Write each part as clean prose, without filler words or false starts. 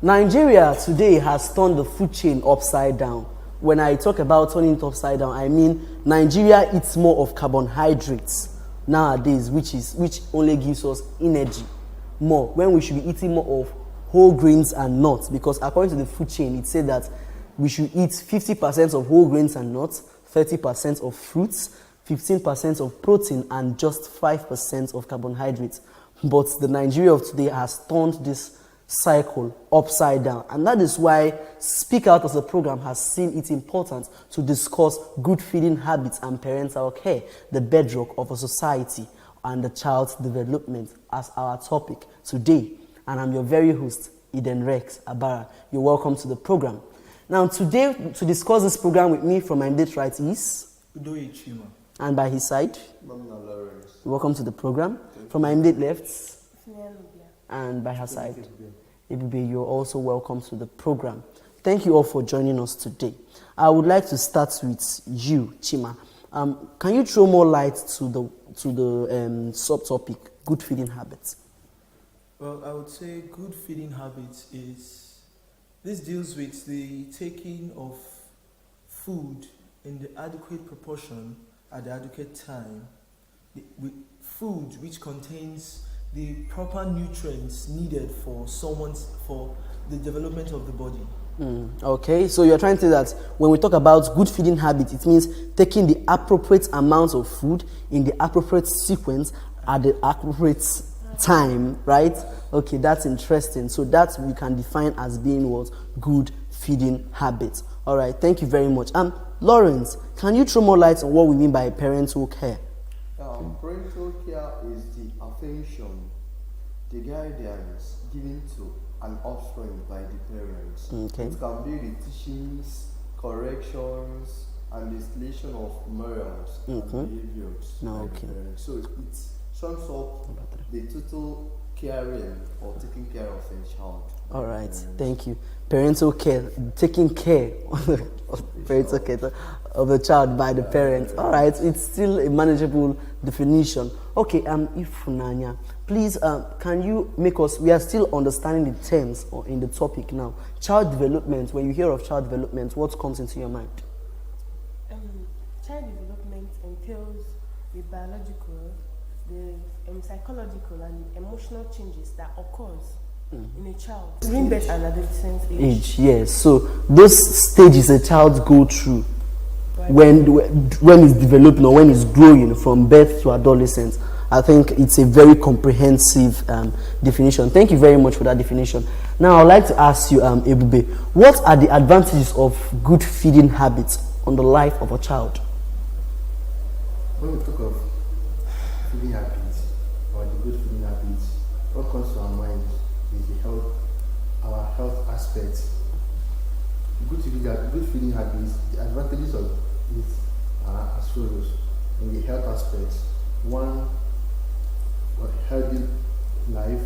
Nigeria today has turned the food chain upside down. When I talk about turning it upside down, I mean Nigeria eats more of carbohydrates nowadays, which only gives us energy more, when we should be eating more of whole grains and nuts, because according to the food chain, it said that we should eat 50% of whole grains and nuts, 30% of fruits, 15% of protein, and just 5% of carbohydrates. But the Nigeria of today has turned this cycle upside down, and that is why Speak Out as a program has seen it important to discuss good feeding habits and parental care, the bedrock of a society and the child's development, as our topic today. And I'm your very host, Eden Rex Abara. You're welcome to the program. Now today, to discuss this program with me from my immediate right is Udoye Chima. And by his side, Lawrence. welcome to the program. From my immediate left, and by her side, Ebube, you're also welcome to the program. Thank you all for joining us today. I would like to start with you, Chima. Can you throw more light to the subtopic, good feeding habits? Well, I would say good feeding habits this deals with the taking of food in the adequate proportion at the adequate time, with food which contains the proper nutrients needed for the development of the body. Okay, so you're trying to say that when we talk about good feeding habits, it means taking the appropriate amount of food in the appropriate sequence at the appropriate time, right? Okay, that's interesting. So that we can define as being what? Good feeding habits. All right, thank you very much. Lawrence, can you throw more light on what we mean by parental care? Parental care is the attention, the guidance given to an offspring by the parents. Okay. It can be the teachings, corrections, and the installation of morals and behaviors by the parents. So it sums up the total caring or taking care of a child. All right, thank you. Parental care, taking care parental care of the child by the parents. All right, it's still a manageable definition. Okay, Ifunanya, please, can you make us, we are still understanding the terms or in the topic now. Child development, when you hear of child development, what comes into your mind? Child development entails the biological, the psychological and emotional changes that occurs in a child during birth and adolescent age. Yes, so those stages a child go through when it's developing or when it's growing from birth to adolescence. I think it's a very comprehensive definition. Thank you very much for that definition. Now I'd like to ask you, Ebube, what are the advantages of good feeding habits on the life of a child? When we talk of feeding habits or the good feeding habits, what comes to our mind is our health aspect. Good feeding habits, the advantages of it are as follows. In the health aspect, one, a healthy life,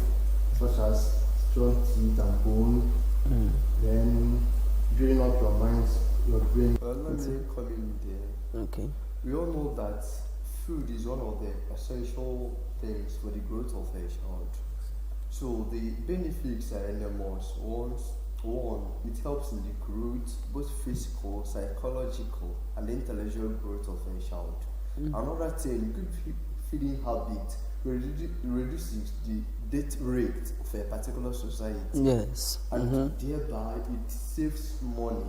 such as strong teeth and bone, then building up your mind, your brain. Let me come in there. Okay. We all know that food is one of the essential things for the growth of a child. So the benefits are enormous. One, it helps in the growth, both physical, psychological, and intellectual growth of a child. Another thing, good feeding habit reduces the death rate of a particular society. Yes. And thereby it saves money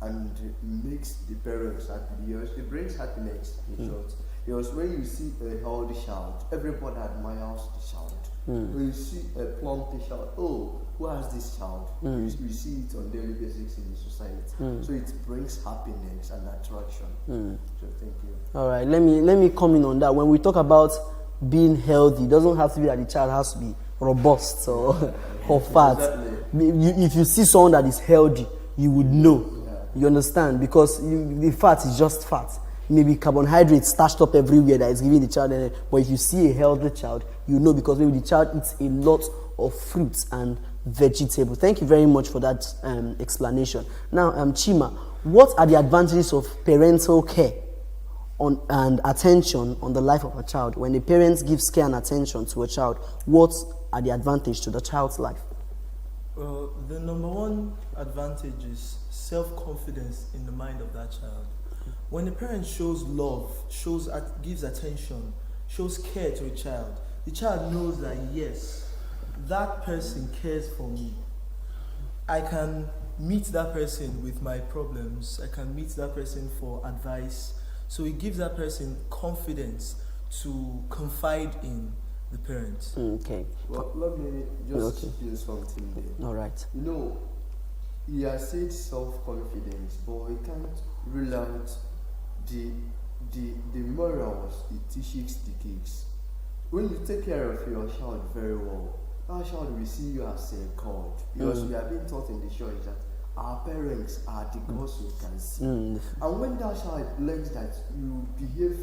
and makes the parents happy. Because it brings happiness in short. Because when you see a healthy child, everybody admires the child. When you see a plump child, oh, who has this child? You see it on daily basis in the society. So it brings happiness and attraction. So thank you. All right, let me come in on that. When we talk about being healthy, it doesn't have to be that the child has to be robust or fat. Exactly. If you see someone that is healthy, you would know. You understand? Because the fat is just fat. Maybe carbohydrates stashed up everywhere that is giving the child energy. But if you see a healthy child, you know, because maybe the child eats a lot of fruits and vegetables. Thank you very much for that explanation. Now, Chima, what are the advantages of parental care and attention on the life of a child? When the parents gives care and attention to a child, what are the advantages to the child's life? Well, the number one advantage is self-confidence in the mind of that child. When a parent shows love, gives attention, shows care to a child, the child knows that yes, that person cares for me. I can meet that person with my problems. I can meet that person for advice. So it gives that person confidence to confide in the parent. Okay. Well, let me just do something there. All right. You know, he has said self-confidence, but he can't rule out the morals it teaches the kids. When you take care of your child very well, that child will see you as a God. Because we have been taught in the church that our parents are the gods we can see. And when that child learns that you behave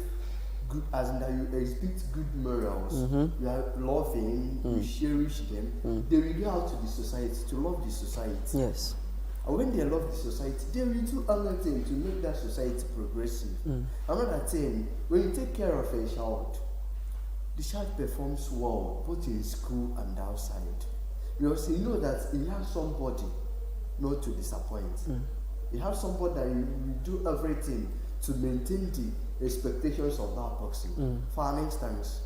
good, as in that you exhibit good morals, you are loving, you cherish them, they will go out to the society to love the society. Yes. And when they love the society, they will do other things to make that society progressive. Another thing, when you take care of a child, the child performs well both in school and outside. Because you know that he has somebody not to disappoint. You have somebody that you do everything to maintain the expectations of that person. For an instance,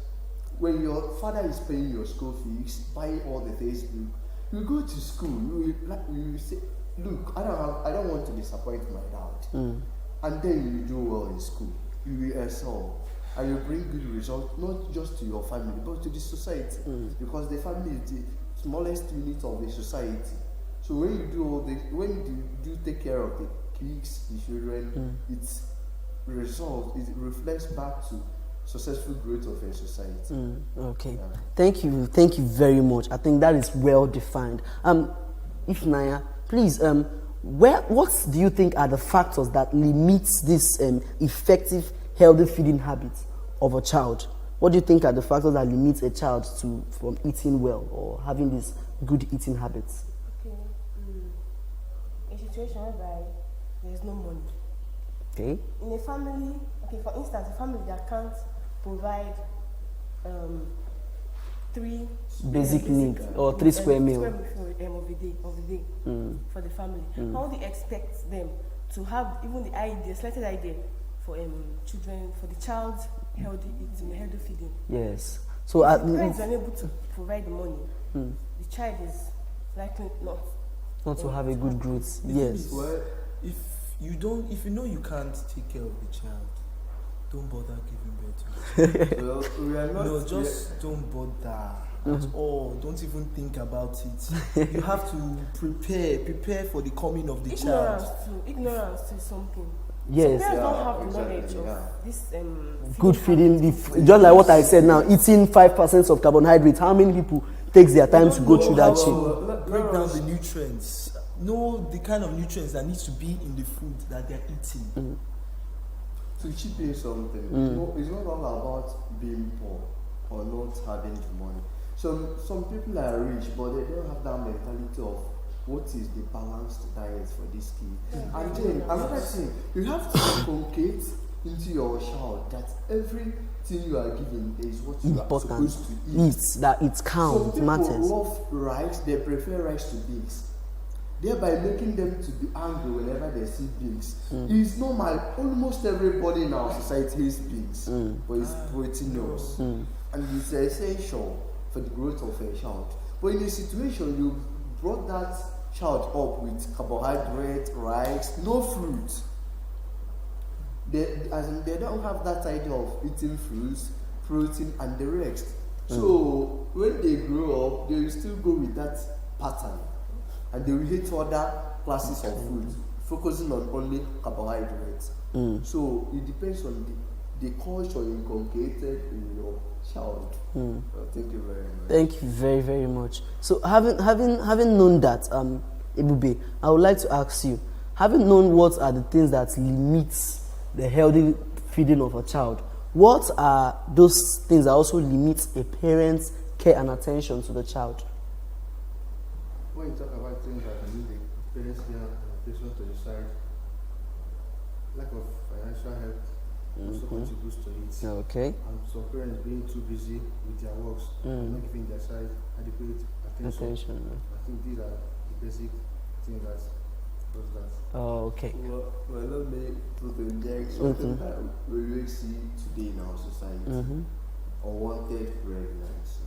when your father is paying your school fees, buying all the Facebook, you go to school, you will say, look, I don't want to disappoint my dad. And then you do well in school. You will excel. And you bring good results, not just to your family, but to the society. Because the family is the smallest unit of the society. So when you do take care of the kids, the children, it reflects back to successful growth of a society. Okay. Yeah. Thank you very much. I think that is well defined. If Naya, please, what do you think are the factors that limits this effective healthy feeding habits of a child? What do you think are the factors that limit a child from eating well or having these good eating habits? Okay. A situation whereby there is no money. Okay. In a family, okay, for instance, a family that can't provide three Basic need or 3 square meal of the day for the family. How do you expect them to have even the idea, slightest idea for children, for the child's healthy eating, healthy feeding? Yes. So if the parents are unable to provide the money, the child is likely not to have a good growth. The thing Yes. is, well, if you know you can't take care of the child, don't bother giving birth to it. Well, we are not. Don't bother at all. Don't even think about it. You have to prepare for the coming of the child. Ignorance to something. Yes. Parents don't have the exactly, knowledge of this Good feeding. Just like what I said now, eating 5% of carbohydrates. How many people takes their time to go through that chain? Break down the nutrients. Know the kind of nutrients that needs to be in the food that they're eating. To chip in something, it's not all about being poor or not having the money. Some people are rich, but they don't have that mentality of what is the balanced diet for this kid. And then another thing, you have to inculcate into your child that everything you are giving is what you are supposed to eat. That it counts, Some matters. people love rice, they prefer rice to beans, thereby making them to be angry whenever they see beans. It's normal, almost everybody in our society hates beans, but it's proteinous. And it's essential for the growth of a child. But in a situation, you brought that child up with carbohydrate, rice, no fruit. They don't have that idea of eating fruits, protein, and the rest. So when they grow up, they will still go with that pattern, and they will hate other classes of food, focusing on only carbohydrates. So it depends on the culture inculcated in your child. Thank you very much. Thank you very, very much. So having known that, Ebube, I would like to ask you, having known what are the things that limits the healthy feeding of a child, what are those things that also limit a parent's care and attention to the child? When you talk about things that can lead the parents here and attention to the child, lack of financial help also contributes to it. Okay. And some parents being too busy with their works, not giving their child adequate attention. I think these are basic thing that does that. Oh, okay. Well, let me put in there something that we really see today in our society. Unwanted pregnancy.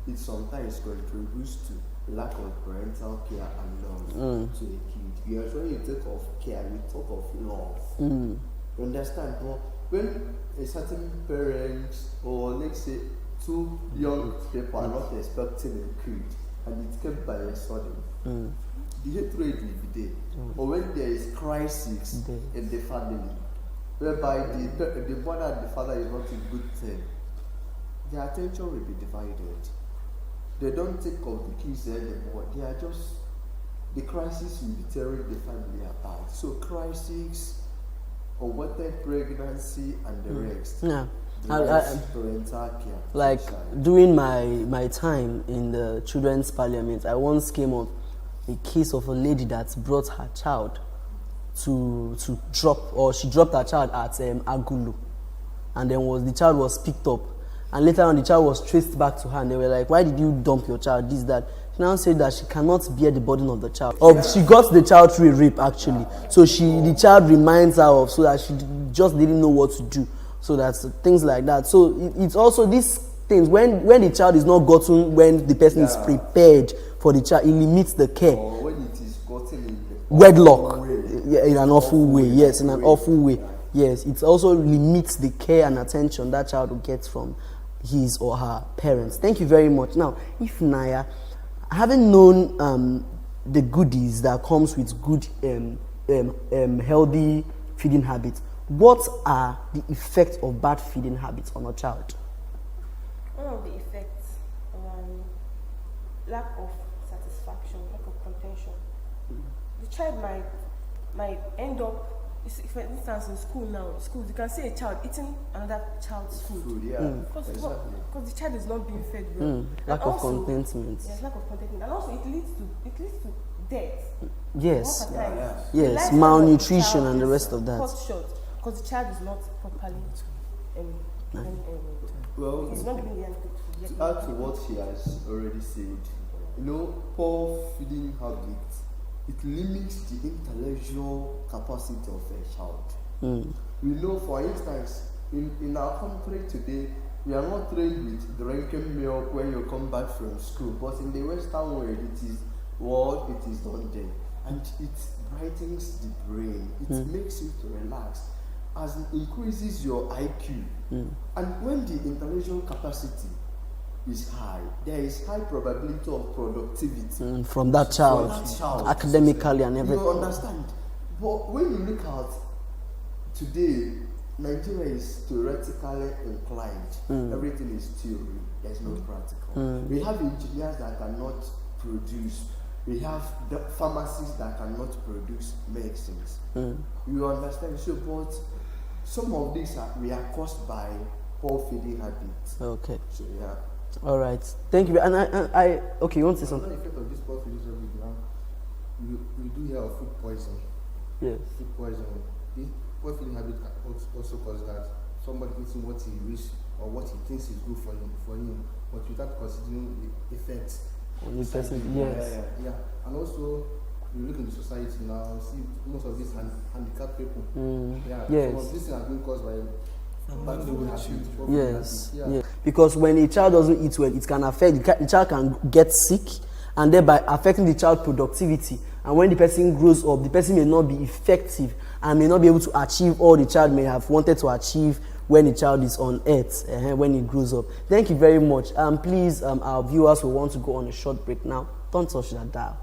It sometimes contributes to lack of parental care and love to a kid. Because when you think of care, you talk of love. You understand? Well, when a certain parents, or let's say 2 young people are not expecting a kid, and it's kept by a sudden, the hatred will be there. Or when there is crisis in the family, whereby the mother and the father is not in good term, their attention will be divided. They don't think of the kids anymore. They are just, the crisis will be tearing the family apart. So crisis, unwanted pregnancy, and the rest. Yeah. Parental care. Like during my time in the children's parliament, I once came up a case of a lady that brought her child to drop, or she dropped her child at Agulu, and then the child was picked up, and later on the child was traced back to her, and they were like, why did you dump your child, this, that. She now said that she cannot bear the burden of the child. She got the child through a rape actually, so the child reminds her of, so that she just didn't know what to do, so that's things like that. So it's also these things, when the child is not gotten when the person is prepared for the child, it limits the care. Or when it is gotten in wedlock, in an awful way. Yes, in an awful way. Yes, it also limits the care and attention that child will get from his or her parents. Thank you very much. Now, if Naya, having known the goodies that comes with good, healthy feeding habits, what are the effects of bad feeding habits on a child? One of the effects, lack of satisfaction, lack of contention. The child might end up, for instance, in school now, schools, you can see a child eating another child's food. Because the child is not being fed well. Lack of contentment. Yes, lack of contentment. And also it leads to death. Yes. Yes, malnutrition and the rest of that. Cut short because the child is not properly well, he's not giving the to add to what she has already said, poor feeding habits, it limits the intellectual capacity of a child. We know, for instance, in our country today, we are not trained with drinking milk when you come back from school, but in the Western world, it is done there, and it brightens the brain. It makes you to relax, as it increases your IQ. And when the intellectual capacity is high, there is high probability of productivity from that child, academically and everything. You understand? But when you look at today, Nigeria is theoretically inclined. Everything is theory. There's no practical. We have engineers that cannot produce. We have the pharmacists that cannot produce medicines. You understand? So, but some of these we are caused by poor feeding habits. Okay. So yeah. All right. Thank you. And I okay. You want to say something? Another effect of this poor feeding habit now, we do hear of food poison. Yes. Food poison. This poor feeding habit also causes that somebody eating what he wishes or what he thinks is good for him, but without considering the effects. On the person. Yes. Yeah. And also, you look in the society now, see most of these handicapped people. Yes. Some of these things are being caused by bad food habits. Yes. Because when a child doesn't eat well, it can affect the child, can get sick, and thereby affecting the child's productivity. And when the person grows up, the person may not be effective and may not be able to achieve all the child may have wanted to achieve when the child is on earth, when he grows up. Thank you very much. Please, our viewers will want to go on a short break now. Don't touch that dial.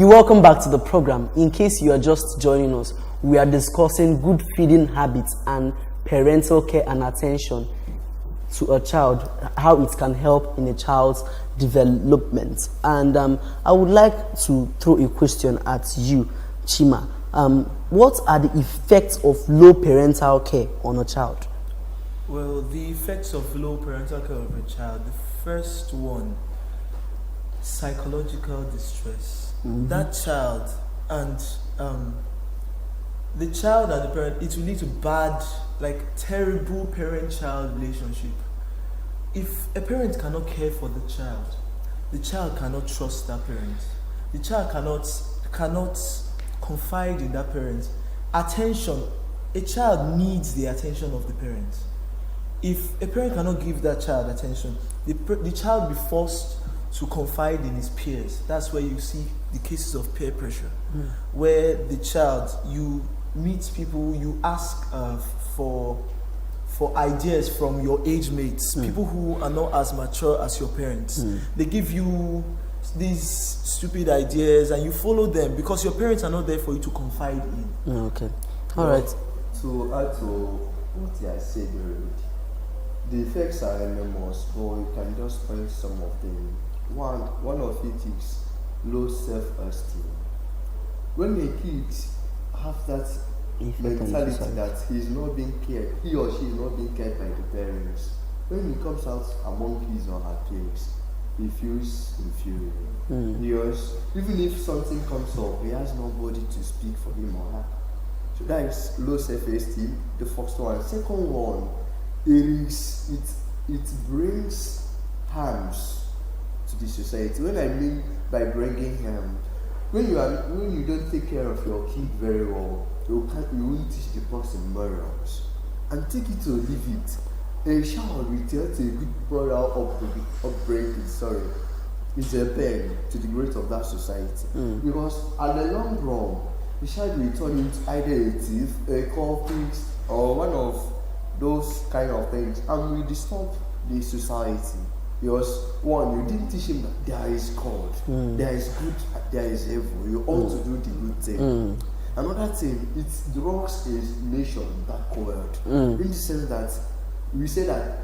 Welcome back to the program. In case you are just joining us, we are discussing good feeding habits and parental care and attention. to a child, how it can help in a child's development. And I would like to throw a question at you, Chima. What are the effects of low parental care on a child? Well, the effects of low parental care of a child, the first one, psychological distress. That child and the child and the parent, it will lead to bad, like terrible parent-child relationship. If a parent cannot care for the child cannot trust that parent. The child cannot confide in that parent. Attention, a child needs the attention of the parent. If a parent cannot give that child attention, the child will be forced to confide in his peers. That's where you see the cases of peer pressure, where the child, you meet people, you ask for ideas from your age mates, people who are not as mature as your parents. They give you these stupid ideas and you follow them because your parents are not there for you to confide in. Okay. All right. To add to what I said already, the effects are enormous, but you can just point some of them. One of it is low self-esteem. When a kid have that mentality that he or she is not being cared by the parents, when he comes out among his or her peers, he feels inferior. Because even if something comes up, he has nobody to speak for him or her. So that is low self-esteem, the first one. Second one, it brings harms to the society. When I mean by bringing harm, when you don't take care of your kid very well, you won't teach the person morals. And take it or leave it. A child without a good moral upbringing, is a pain to the growth of that society. Because at the long run, the child will turn into either a thief, a culprit, or one of those kind of things, and will disturb the society. Because one, you didn't teach him that there is God, there is good, there is evil. You ought to do the good thing. Another thing, it draws a nation backward. In the sense that we say that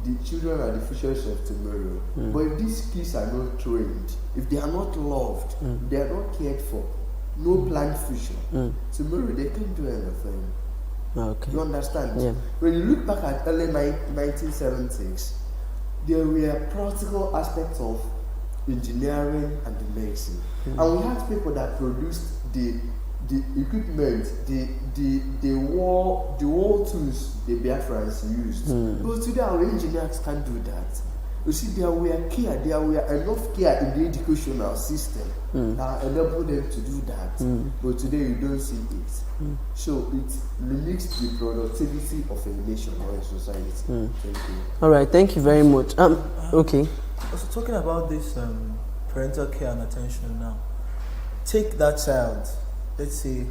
the children are the futures of tomorrow. But if these kids are not trained, if they are not loved, they are not cared for, no planned future, tomorrow they can't do anything. Okay. You understand? Yeah. When you look back at early 1970s, there were practical aspects of engineering and the medicine. And we had people that produced the equipment, the war tools the Biafrans used. But today our engineers can't do that. You see, there were enough care in the educational system that enabled them to do that. But today you don't see it. So it limits the productivity of a nation or a society. Thank you. All right. Thank you very much. Okay. Also talking about this parental care and attention now. Take that child, let's say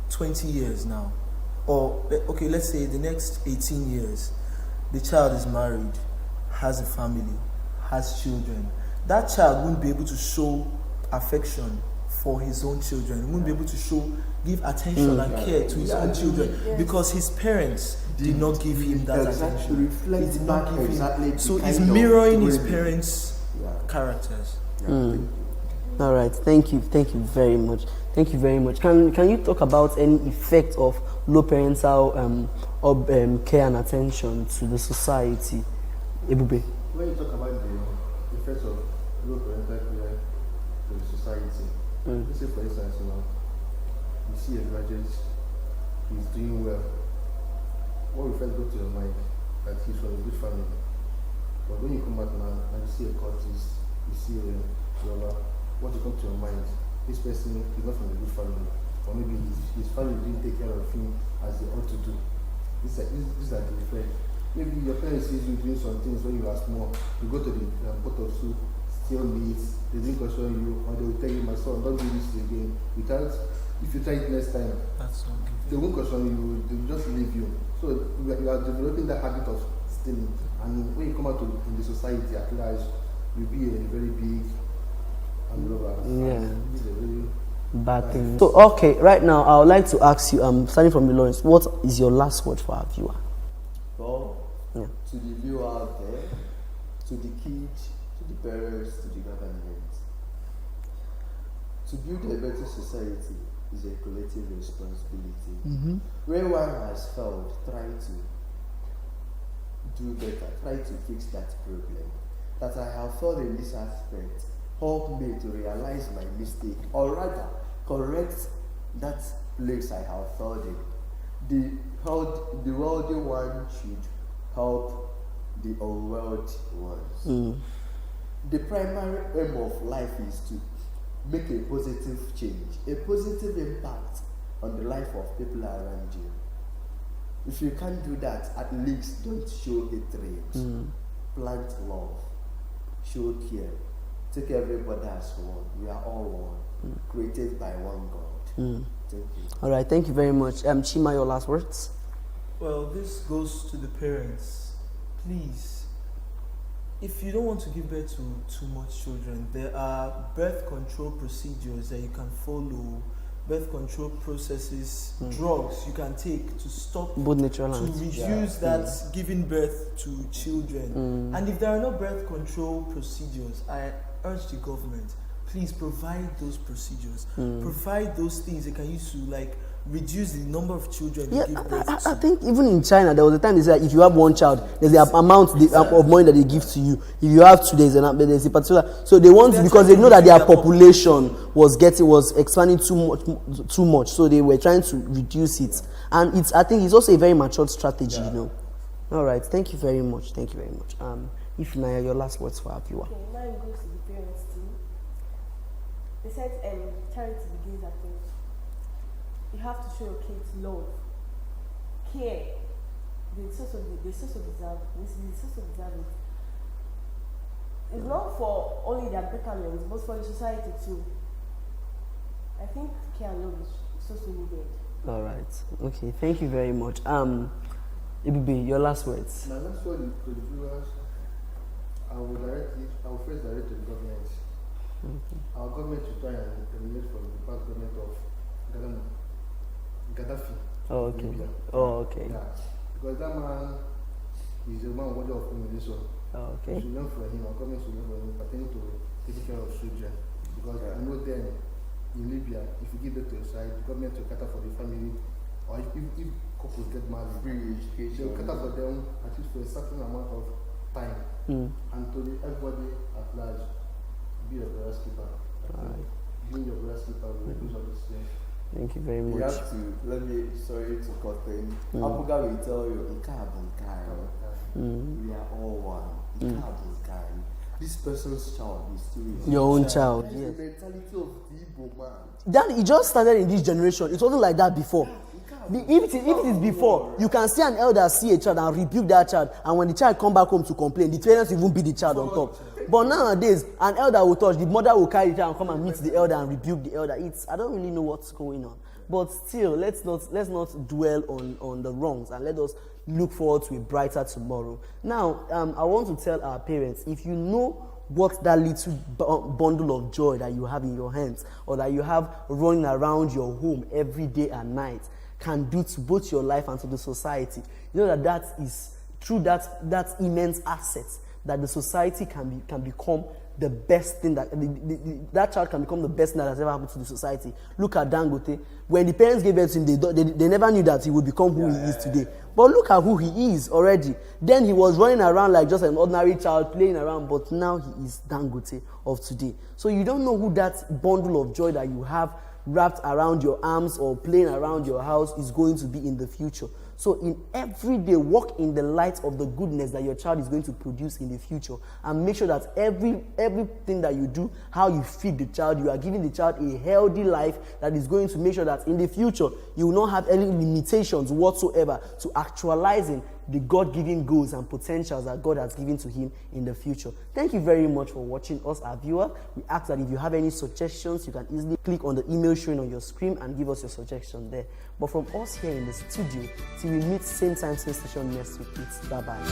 20 years now, or okay, let's say the next 18 years, the child is married, has a family, has children. That child won't be able to show affection for his own children, won't be able to give attention and care to his own children because his parents did not give him that attention. Reflect back exactly. So he's mirroring his parents' characters. All right. Thank you very much. Thank you very much. Can you talk about any effect of low parental care and attention to the society? Ebube. When you talk about the effects of low parental care to the society, let's say for instance, you see a graduate, he's doing well. What will first go to your mind? That he's from a good family. But when you come out now and you see a cultist, you see a lover, what will come to your mind? This person is not from a good family, or maybe his family didn't take care of him as they ought to do. These are the effect. Maybe your parents sees you doing some things when you are small. You go to the pot of soup, steal meat, they didn't question you, or they will tell you, my son, don't do this again. If you try it next time, they won't question you, they will just leave you. So you are developing that habit of stealing. And when you come out in the society at large, you'll be a very big robber. Yeah. It's a very Bad thing. So okay, right now I would like to ask you, starting from the Lawrence, what is your last word for our viewer? Well, to the viewer out there, to the kids, to the parents, to the government. To build a better society is a collective responsibility. Where one has failed, try to do better, try to fix that problem. That I have failed in this aspect, help me to realize my mistake, or rather, correct that place I have failed in. The wealthy one should help the unwealthy ones. The primary aim of life is to make a positive change, a positive impact on the life of people around you. If you can't do that, at least don't show hatred. Plant love, show care, take everybody as one. We are all one, created by one God. Thank you. All right, thank you very much. Chima, your last words? Well, this goes to the parents. Please, if you don't want to give birth to too much children, there are birth control procedures that you can follow, birth control processes, drugs you can take to stop, both natural to reduce that giving birth to children. And if there are no birth control procedures, I urge the government, please provide those procedures, provide those things they can use to like reduce the number of children they give birth to. I think even in China, there was a time they said if you have one child, there's the amount of money that they give to you. If you have two, there's a particular. So they want to, because they know that their population was expanding too much. So they were trying to reduce it, and I think it's also a very mature strategy. You know. All right. Thank you very much. Thank you very much. If Naya, your last words for our viewer. Okay, mine goes to the parents too. They said charity begins at home. You have to show your kids love, care. They so deserve it. It's not for only their betterment, but for the society too. I think care and love is so needed. All right. Okay. Thank you very much. Ibube, your last words. My last word to the viewers, I will first direct to the government. Our government should try and eliminate from the past government of Gaddafi. Oh, okay. Libya. Oh, okay. Yeah. Because that man is a man worthy of emulation. Oh, okay. We should learn from him. Our government should learn from him pertaining to taking care of children. Because I know then in Libya, if you give them to a side, the government will cater for the family. Or if couples get married, they will cater for them at least for a certain amount of time. And to everybody at large, be a brother's keeper. Being your brother's keeper will reduce all this thing. Thank you very much. You have to, sorry to cut in. Abuga will tell you, we are all one. This person's child is still your own child. That's Yes. the mentality of the Igbo man. That it just started in this generation. It wasn't like that before. If it is before, you can see an elder see a child and rebuke that child, and when the child come back home to complain, the parents will even beat the child on top. But nowadays, an elder will touch, the mother will carry the child and come and meet the elder and rebuke the elder. I don't really know what's going on. But still, let's not dwell on the wrongs, and let us look forward to a brighter tomorrow. Now, I want to tell our parents, if you know what that little bundle of joy that you have in your hands, or that you have running around your home every day and night, can do to both your life and to the society, you know that is through that immense asset that the society can become the best thing that child can become the best thing that has ever happened to the society. Look at Dangote. When the parents gave birth to him, they never knew that he would become who he is today. But look at who he is already. Then he was running around like just an ordinary child playing around, but now he is Dangote of today. So you don't know who that bundle of joy that you have wrapped around your arms or playing around your house is going to be in the future. So in every day, walk in the light of the goodness that your child is going to produce in the future, and make sure that everything that you do, how you feed the child, you are giving the child a healthy life that is going to make sure that in the future you will not have any limitations whatsoever to actualizing the God-given goals and potentials that God has given to him in the future. Thank you very much for watching us, our viewer. We ask that if you have any suggestions, you can easily click on the email showing on your screen and give us your suggestion there. But from us here in the studio, till we meet same time, same station next week, bye-bye.